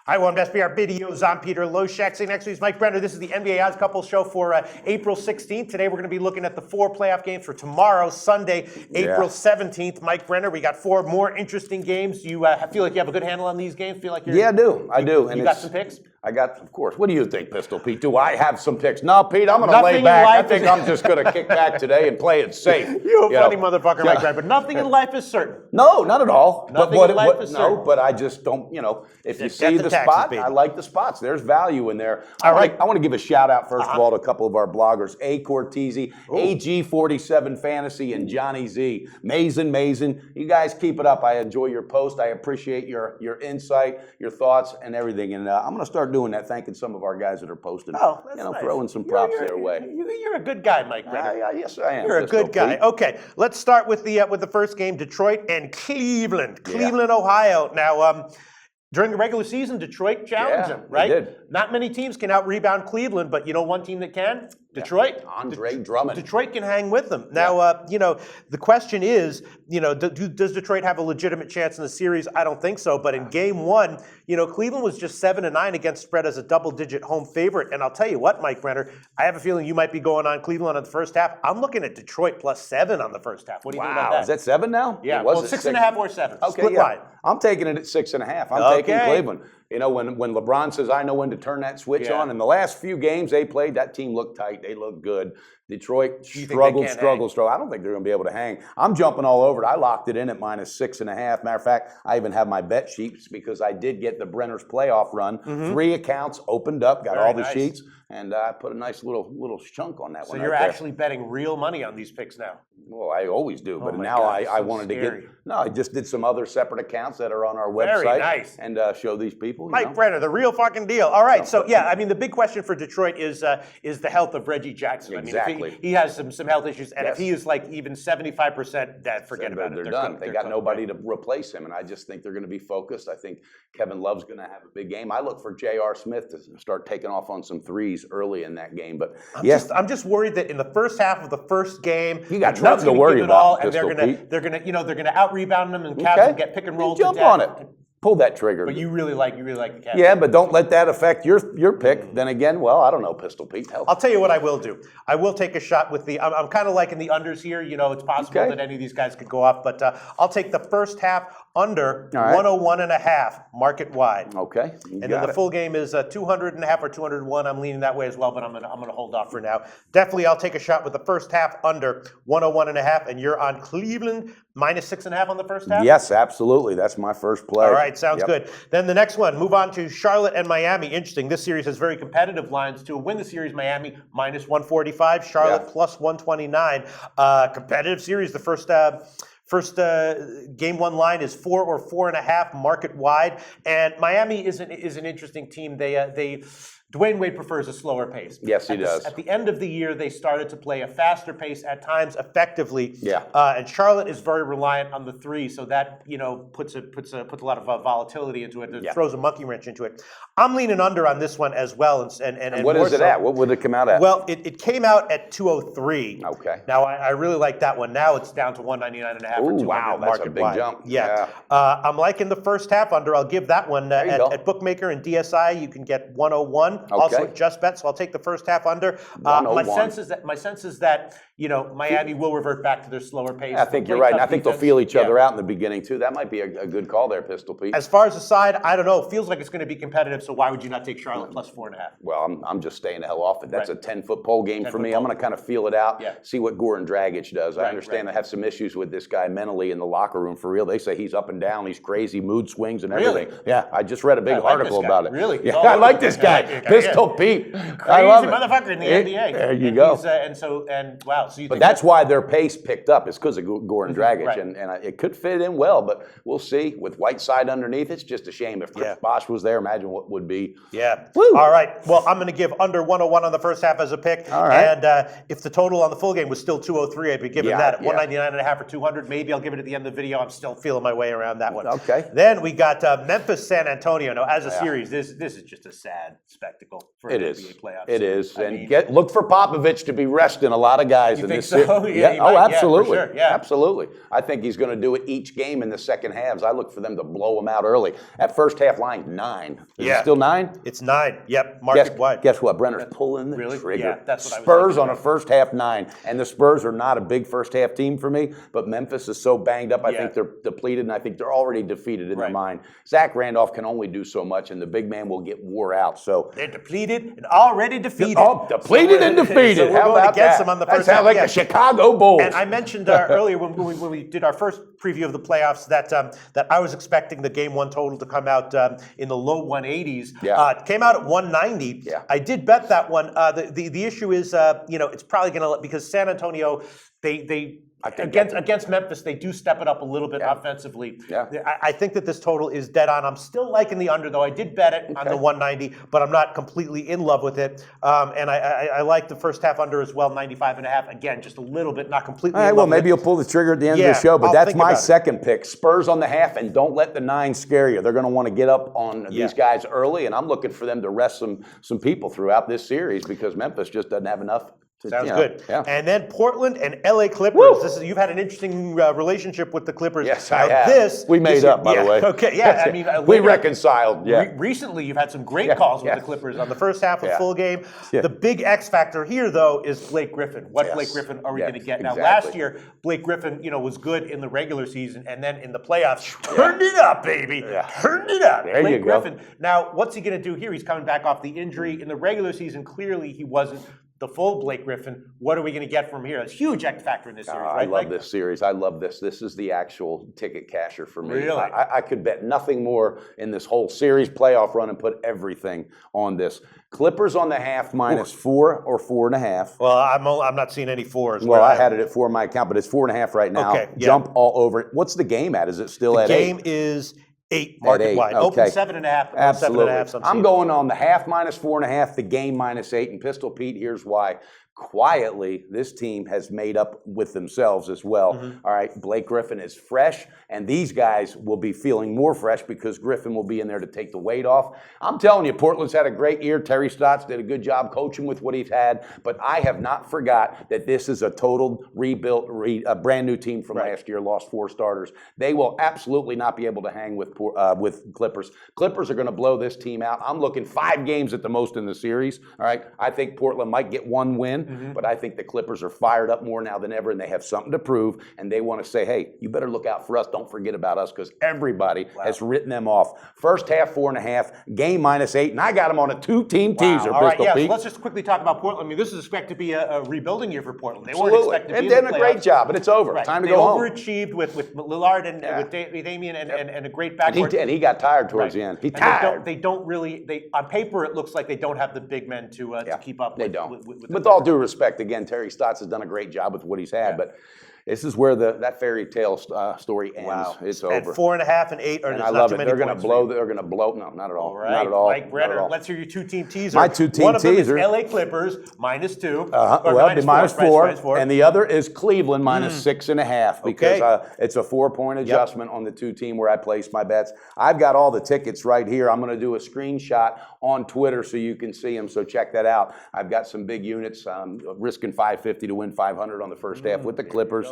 Hi, welcome to SBR Videos. I'm Peter Loshak. Sitting next to me is Mike Brenner. This is the NBA Odds Couple Show for April 16th. Today we're going to be looking at the 4 playoff games for tomorrow, Sunday, April 17th. Mike Brenner, we got 4 more interesting games. You feel like you have a good handle on these games? Feel like you're, yeah, I do. I do. You got some picks? I got, of course. What do you think, Pistol Pete? Do I have some picks? No, Pete, I'm going to lay back. I think I'm just going to kick back today and play it safe. You're a funny motherfucker, Mike Brenner, but nothing in life is certain. No, not at all. Nothing in life is certain. No, but I just don't, if you see the spot, I like the spots. There's value in there. All right. I want to give a shout out, first of all, to a couple of our bloggers, A. Cortese, AG47 Fantasy, and Johnny Z. Mazin. You guys keep it up. I enjoy your post. I appreciate your insight, your thoughts, and everything. And I'm going to start doing that, thanking some of our guys that are posting, nice. throwing some props their way. You're a good guy, Mike Brenner. Yes, I am. You're a good guy. Okay, let's start with the first game, Detroit and Cleveland. Cleveland, Ohio. Now, during the regular season, Detroit challenged them, right? They did. Not many teams can out-rebound Cleveland, but you know one team that can? Detroit. Andre Drummond. Detroit can hang with them. Now, the question is, does Detroit have a legitimate chance in the series? I don't think so. But in game 1, Cleveland was just 7-9 against spread as a double-digit home favorite. And I'll tell you what, Mike Brenner, I have a feeling you might be going on Cleveland on the first half. I'm looking at Detroit +7 on the first half. What do you think about that? Is that 7 now? Yeah, well, 6.5 or 7. Okay, Split line. I'm taking it at 6.5. I'm taking Cleveland. When LeBron says, I know when to turn that switch on, in the last few games they played, that team looked tight. They looked good. Detroit struggled. I don't think they're going to be able to hang. I'm jumping all over it. I locked it in at -6.5. Matter of fact, I even have my bet sheets because I did get the Brenner's playoff run. 3 accounts opened up, got all the sheets, and I put a nice little chunk on that one. So you're actually betting real money on these picks now? Well, I always do, but now I wanted to get. No, I just did some other separate accounts that are on our website and show these people. Mike Brenner, the real fucking deal. All right, so the big question for Detroit is the health of Reggie Jackson. Exactly. I mean, he has some health issues, and if he is like even 75%, forget about it. They're done. They got nobody to replace him, and I just think they're going to be focused. I think Kevin Love's going to have a big game. I look for J.R. Smith to start taking off on some threes early in that game, but I'm just worried that in the first half of the first game, you got nothing to worry about. And they're gonna out rebound them, and Cavs will get pick and roll. Jump on it. Pull that trigger. But you really like the Cavs. Yeah, but don't let that affect your pick. Then again, I don't know, Pistol Pete. I'll tell you what I will do. I will take a shot with I'm kind of liking the unders here. It's possible that any of these guys could go off, but I'll take the first half under 101.5 market wide. Okay. And then the full game is 200.5 or 201. I'm leaning that way as well, but I'm gonna hold off for now. Definitely, I'll take a shot with the first half under 101.5, and you're on Cleveland -6.5 on the first half. Yes, absolutely. That's my first play. All right, sounds good. Then the next one, move on to Charlotte and Miami. Interesting. This series has very competitive lines. To win the series, Miami -145, Charlotte +129. Competitive series. The first game 1 line is 4 or 4.5 market wide, and Miami is an interesting team. Dwayne Wade prefers a slower pace. Yes, he does. At the end of the year, they started to play a faster pace at times effectively. Yeah. And Charlotte is very reliant on the 3, so that puts a lot of volatility into it. It throws a monkey wrench into it. I'm leaning under on this one as well. And what is it at? What would it come out at? Well, it came out at 203. Okay. Now I really like that one. Now it's down to 199.5 or 200 wow, that's a big jump. Yeah. I'm liking the first half under. I'll give that one at Bookmaker and DSI. You can get 101. Also at Just Bet, so I'll take the first half under. My sense is that Miami will revert back to their slower pace. I think you're right, and I think they'll feel each other out in the beginning too. That might be a good call there, Pistol Pete. As far as the side, I don't know. It feels like it's going to be competitive. So why would you not take Charlotte +4.5? Well, I'm just staying the hell off it. That's a 10-foot pole game for me. I'm going to kind of feel it out, see what Goran Dragic does. I understand I have some issues with this guy mentally in the locker room for real. They say he's up and down, these crazy mood swings and everything. Really? Yeah, I just read a big article about it. Really? Yeah, I like this guy, Pistol Pete. I love it. Motherfucker in the NBA. There you go. Wow. So but that's why their pace picked up. It's because of Goran Dragic, and it could fit in well. But we'll see. With Whiteside underneath, it's just a shame. If Chris Bosh was there, imagine what would be. Yeah. Woo. All right. Well, I'm going to give under 101 on the first half as a pick. All right. And if the total on the full game was still 203, I'd be giving that at 199.5 or 200. Maybe I'll give it at the end of the video. I'm still feeling my way around that one. Okay. Then we got Memphis, San Antonio. Now, as a series, this is just a sad spectacle for an NBA playoff. It is. And look for Popovich to be resting a lot of guys guys You in think this so? series. Yeah, he Oh, might. Yeah, for absolutely. sure. Yeah. Absolutely. I think he's going to do it each game in the second halves. I look for them to blow them out early. That first half line, 9. Is it still 9? It's 9. Yep. Mark it wide. Guess what? Brenner's pulling the Really? trigger. Yeah, that's what I was Spurs thinking on a first half 9. And the Spurs are not a big first half team for me, but Memphis is so banged up. I think they're depleted, and I think they're already defeated in their mind. Zach Randolph can only do so much, and the big man will get wore out. So they're depleted and already defeated. Oh, depleted and defeated. So we're How going about against that? them on the That first sounds half. like the Chicago Bulls. And I mentioned earlier when we did our first preview of the playoffs that I was expecting the game one total to come out in the low 180s. It came out at 190. Yeah. I did bet that one. The issue is, it's probably going to, because San Antonio, they against Memphis, they do step it up a little bit offensively. Yeah. I think that this total is dead on. I'm still liking the under, though. I did bet it on the 190, but I'm not completely in love with it. And I like the first half under as well, 95.5. Again, just a little bit, not completely. All right, well, maybe you'll pull the trigger at the end of the show, but that's my second pick. Spurs on the half, and don't let the 9 scare you. They're going to want to get up on these guys early, and I'm looking for them to rest some people throughout this series because Memphis just doesn't have enough. Sounds good. Yeah. And then Portland and LA Clippers. You've had an interesting relationship with the Clippers. Yes, I have. We made up, by the way. Okay, yeah. I mean, we reconciled. Yeah. Recently, you've had some great calls with the Clippers on the first half of full game. Yeah. The big X factor here, though, is Blake Griffin. What Blake Griffin are we going to get? Now, last year, Blake Griffin, was good in the regular season, and then in the playoffs, turned it up, baby. Yeah. Turned it up. There Blake you go. Griffin. Now, what's he going to do here? He's coming back off the injury. In the regular season, clearly he wasn't the full Blake Griffin. What are we going to get from here? It's a huge X factor in this series, right? I love this series. I love this. This is the actual ticket casher for me. Really? I could bet nothing more in this whole series playoff run and put everything on this. Clippers on the half minus 4 or 4.5. Well, I'm not seeing any 4s. Well, I had it at 4 in my account, but it's 4.5 right now. Okay, Jump all over it. What's the game at? Is it still at 8? The game is 8, market wide. Okay. Open 7.5. Absolutely. 7.5. I'm going on the half minus 4.5, the game minus 8. And Pistol Pete, here's why. Quietly, this team has made up with themselves as well. All right, Blake Griffin is fresh, and these guys will be feeling more fresh because Griffin will be in there to take the weight off. I'm telling you, Portland's had a great year. Terry Stotts did a good job coaching with what he's had, but I have not forgot that this is a total rebuilt, a brand new team from last year, lost 4 starters. They will absolutely not be able to hang with Clippers. Clippers are going to blow this team out. I'm looking 5 games at the most in the series. All right, I think Portland might get 1 win. But I think the Clippers are fired up more now than ever, and they have something to prove, and they want to say, hey, you better look out for us. Don't forget about us, because everybody has written them off. First half, 4.5, game minus 8, and I got them on a 2-team teaser. All right, Pistol Pete. so let's just quickly talk about Portland. I mean, this is expected to be a rebuilding year for Portland. They Absolutely. weren't expected to be and in the did a playoffs. great job, but it's over. Time to go home. They overachieved with Lillard and with Damian and a great backcourt. And he got tired towards the end. He tired. They don't really, on paper, it looks like they don't have the big men to keep up with. They don't. With all due respect, again, Terry Stotts has done a great job with what he's had, but this is where that fairy tale story ends. Wow. It's and over. 4.5 and 8 are and just I not love too it. many They're going to points blow. They're going to blow. No, not at all. All right. Not at all. Mike Brenner, Not at all. let's hear your 2-team teaser. My 2-team One of them teaser. is LA Clippers minus 2. Well, it'd be minus 4, and the other is Cleveland minus 6.5 because it's a 4-point adjustment on the 2-team where I place my bets. I've got all the tickets right here. I'm going to do a screenshot on Twitter so you can see them. So check that out. I've got some big units. Risking $550 to win $500 on the first half with the Clippers.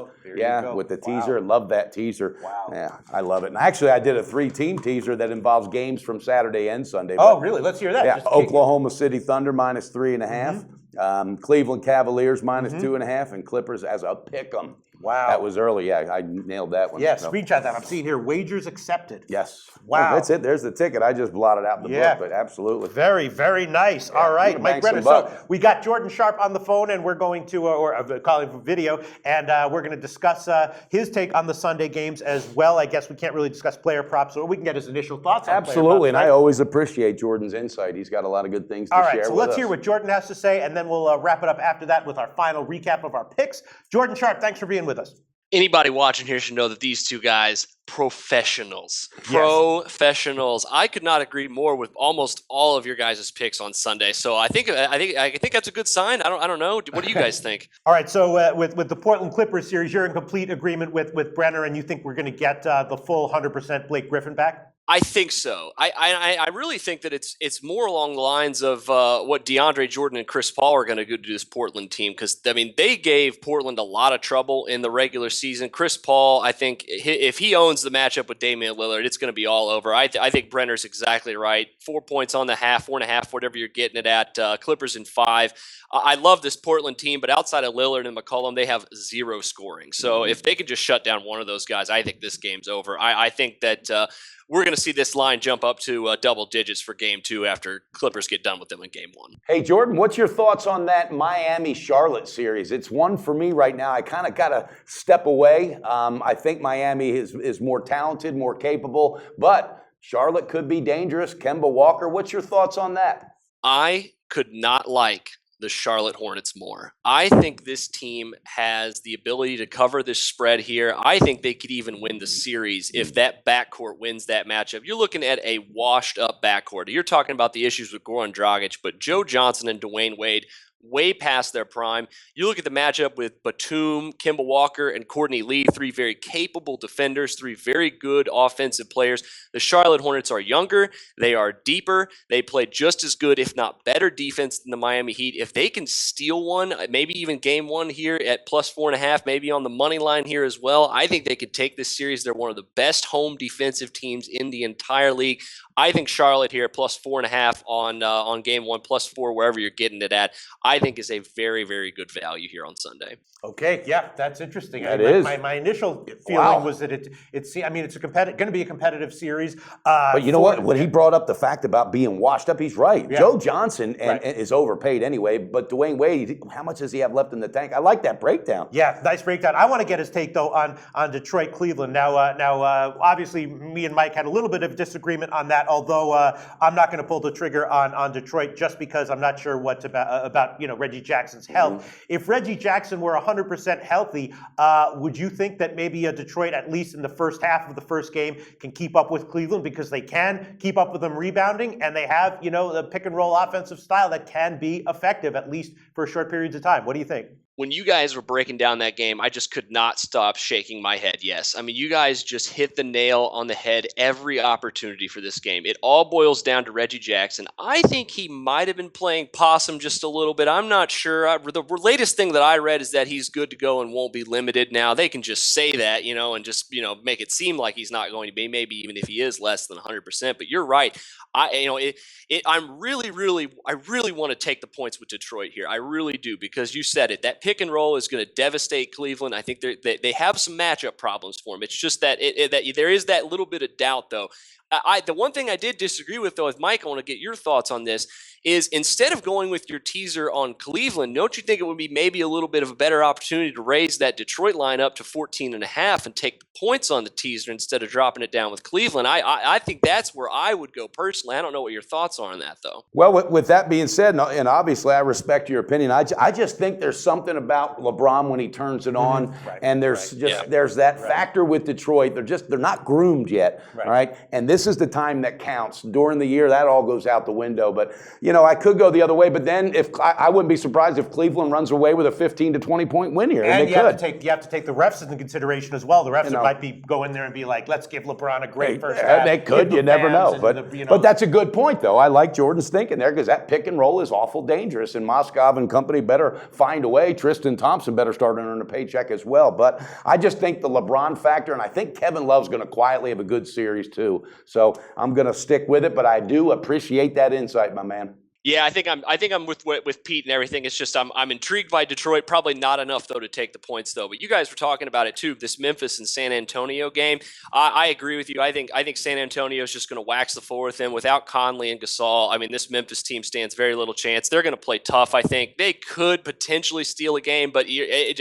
With the teaser. Love that teaser. Wow. Yeah, I love it. And actually, I did a 3-team teaser that involves games from Saturday and Sunday. Oh, really? Let's hear that. Yeah, Oklahoma City Thunder minus 3.5. Cleveland Cavaliers minus 2.5, and Clippers as a pick 'em. Wow. That was early. Yeah, I nailed that one. Yes, screenshot that. I'm seeing here, wagers accepted. Yes. Wow. That's it. There's the ticket. I just blotted out the book, but absolutely. Very, very nice. All right, Mike Brenner. So we got Jordan Sharp on the phone, and we're going to, or calling for video, and we're going to discuss his take on the Sunday games as well. I guess we can't really discuss player props, or we can get his initial thoughts on absolutely, player props, and I always appreciate Jordan's insight. He's got a lot of good things to share with us. All right, so let's hear what Jordan has to say, and then we'll wrap it up after that with our final recap of our picks. Jordan Sharp, thanks for being with us. Anybody watching here should know that these two guys, professionals. I could not agree more with almost all of your guys' picks on Sunday. So I think that's a good sign. I don't know. What do you guys think? All right. So with the Portland Clippers series, you're in complete agreement with Brenner, and you think we're going to get the full 100% Blake Griffin back? I think so. I really think that it's more along the lines of what DeAndre Jordan and Chris Paul are going to do to this Portland team, because I mean they gave Portland a lot of trouble in the regular season. Chris Paul, I think if he owns the matchup with Damian Lillard, it's going to be all over. I think Brenner's exactly right. 4 points on the half, 4.5, whatever you're getting it at. Clippers in 5. I love this Portland team, but outside of Lillard and McCollum, they have 0 scoring. So if they can just shut down one of those guys, I think this game's over. I think that. We're going to see this line jump up to double digits for game 2 after Clippers get done with them in game 1. Hey, Jordan, what's your thoughts on that Miami-Charlotte series? It's one for me right now. I kind of got to step away. I think Miami is more talented, more capable, but Charlotte could be dangerous. Kemba Walker, what's your thoughts on that? I could not like the Charlotte Hornets more. I think this team has the ability to cover this spread here. I think they could even win the series if that backcourt wins that matchup. You're looking at a washed up backcourt. You're talking about the issues with Goran Dragic, but Joe Johnson and Dwayne Wade way past their prime. You look at the matchup with Batum, Kemba Walker, and Courtney Lee, 3 very capable defenders, 3 very good offensive players. The Charlotte Hornets are younger. They are deeper. They play just as good, if not better, defense than the Miami Heat. If they can steal one, maybe even game 1 here at plus 4.5, maybe on the money line here as well, I think they could take this series. They're one of the best home defensive teams in the entire league. I think Charlotte here plus 4.5 on game 1, plus 4 wherever you're getting it at, I think is a very, very good value here on Sunday. Okay, yeah, that's interesting. That is. My initial feeling was that it's going to be a competitive series. But you know what? When he brought up the fact about being washed up, he's right. Yeah. Joe Johnson is overpaid anyway, but Dwayne Wade, how much does he have left in the tank? I like that breakdown. Yeah, nice breakdown. I want to get his take though on Detroit, Cleveland. Now, obviously, me and Mike had a little bit of disagreement on that. Although I'm not going to pull the trigger on Detroit just because I'm not sure what about Reggie Jackson's health. Mm-hmm. If Reggie Jackson were 100% healthy, would you think that maybe Detroit, at least in the first half of the first game, can keep up with Cleveland because they can keep up with them rebounding and they have the pick and roll offensive style that can be effective at least for short periods of time? What do you think? When you guys were breaking down that game, I just could not stop shaking my head. Yes. I mean, you guys just hit the nail on the head every opportunity for this game. It all boils down to Reggie Jackson. I think he might have been playing possum just a little bit. I'm not sure. The latest thing that I read is that he's good to go and won't be limited. Now, they can just say that, and just, make it seem like he's not going to be, maybe even if he is less than 100%. But you're right. I really want to take the points with Detroit here. I really do, because you said it. That pick and roll is going to devastate Cleveland. I think they have some matchup problems for them. It's just that there is that little bit of doubt, though. The one thing I did disagree with, though, with Mike, I want to get your thoughts on this, is instead of going with your teaser on Cleveland, don't you think it would be maybe a little bit of a better opportunity to raise that Detroit line up to 14.5 and take the points on the teaser instead of dropping it down with Cleveland? I think that's where I would go personally. I don't know what your thoughts are on that, though. Well, with that being said, and obviously I respect your opinion, I just think there's something about LeBron when he turns it on, and there's that factor with Detroit. They're not groomed yet, right? And this is the time that counts. During the year, that all goes out the window. But I could go the other way. But then, if I wouldn't be surprised if Cleveland runs away with a 15 to 20 point win here. And you have to take the refs into consideration as well. The refs might go in there and be like, let's give LeBron a great first half. They could. You never know. But that's a good point, though. I like Jordan's thinking there, because that pick and roll is awful dangerous, and Moskov and company better find a way. Tristan Thompson better start earning a paycheck as well. But I just think the LeBron factor, and I think Kevin Love's going to quietly have a good series too. So I'm going to stick with it, but I do appreciate that insight, my man. Yeah, I think I'm with Pete and everything. It's just I'm intrigued by Detroit. Probably not enough though to take the points though. But you guys were talking about it too. This Memphis and San Antonio game. I agree with you. I think San Antonio is just going to wax the floor with them without Conley and Gasol. I mean, this Memphis team stands very little chance. They're going to play tough. I think they could potentially steal a game, but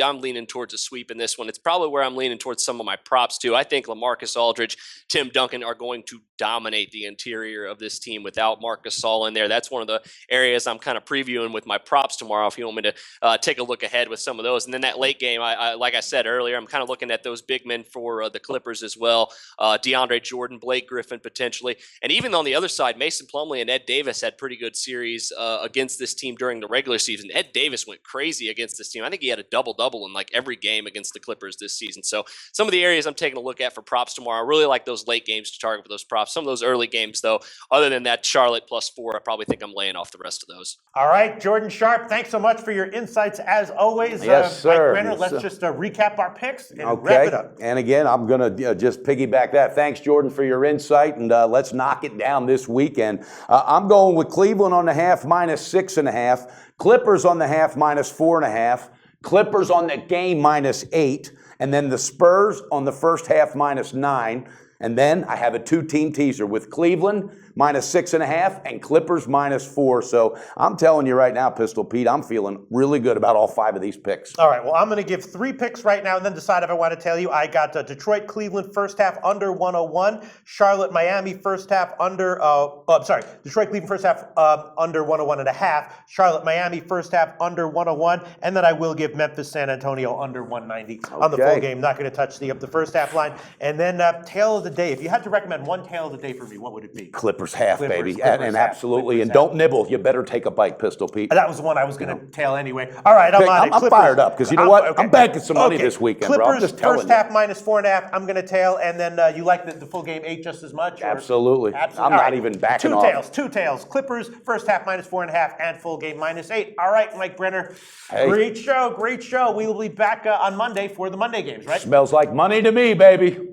I'm leaning towards a sweep in this one. It's probably where I'm leaning towards some of my props too. I think LaMarcus Aldridge, Tim Duncan are going to dominate the interior of this team without Marc Gasol in there. That's one of the areas I'm kind of previewing with my props tomorrow if you want me to take a look ahead with some of those. And then that late game, I like I said earlier, I'm kind of looking at those big men for the Clippers as well. DeAndre Jordan, Blake Griffin potentially. And even on the other side, Mason Plumlee and Ed Davis had pretty good series against this team during the regular season. Ed Davis went crazy against this team. I think he had a double-double in like every game against the Clippers this season. So some of the areas I'm taking a look at for props tomorrow, I really like those late games to target for those props. Some of those early games, though, other than that Charlotte +4, I probably think I'm laying off the rest of those. All right, Jordan Sharp, thanks so much for your insights as always. Yes, sir. Mike Brenner, let's just recap our picks and Okay. wrap it up. And again, I'm going to just piggyback that. Thanks, Jordan, for your insight, and let's knock it down this weekend. I'm going with Cleveland on the half -6.5, Clippers on the half -4.5, Clippers on the game -8, and then the Spurs on the first half -9. And then I have a two-team teaser with Cleveland -6.5 and Clippers -4. So I'm telling you right now, Pistol Pete, I'm feeling really good about all 5 of these picks. All right, well, I'm going to give 3 picks right now and then decide if I want to tell you. I got Detroit, Cleveland first half under 101, Charlotte, Miami first half under, Detroit, Cleveland first half under 101.5, Charlotte, Miami first half under 101, and then I will give Memphis, San Antonio under 190 on the full game. Not going to touch the first half line. And then tail of the day. If you had to recommend one tail of the day for me, what would it be? Clippers half, baby. Clippers and half, absolutely. Clippers And half. don't nibble. You better take a bite, Pistol Pete. That was the one I was going to tail anyway. All right, I'm on it. I'm fired up because you know what? I'm banking some money this weekend, Clippers, bro. I'm just telling first you. half -4.5. I'm going to tail, and then you like the full game 8 just as much? Or? Absolutely. I'm All not right. even backing off. Two tails. Clippers, first half -4.5, and full game -8. All right, Mike Brenner. Hey. Great show. We will be back on Monday for the Monday games, right? Smells like money to me, baby.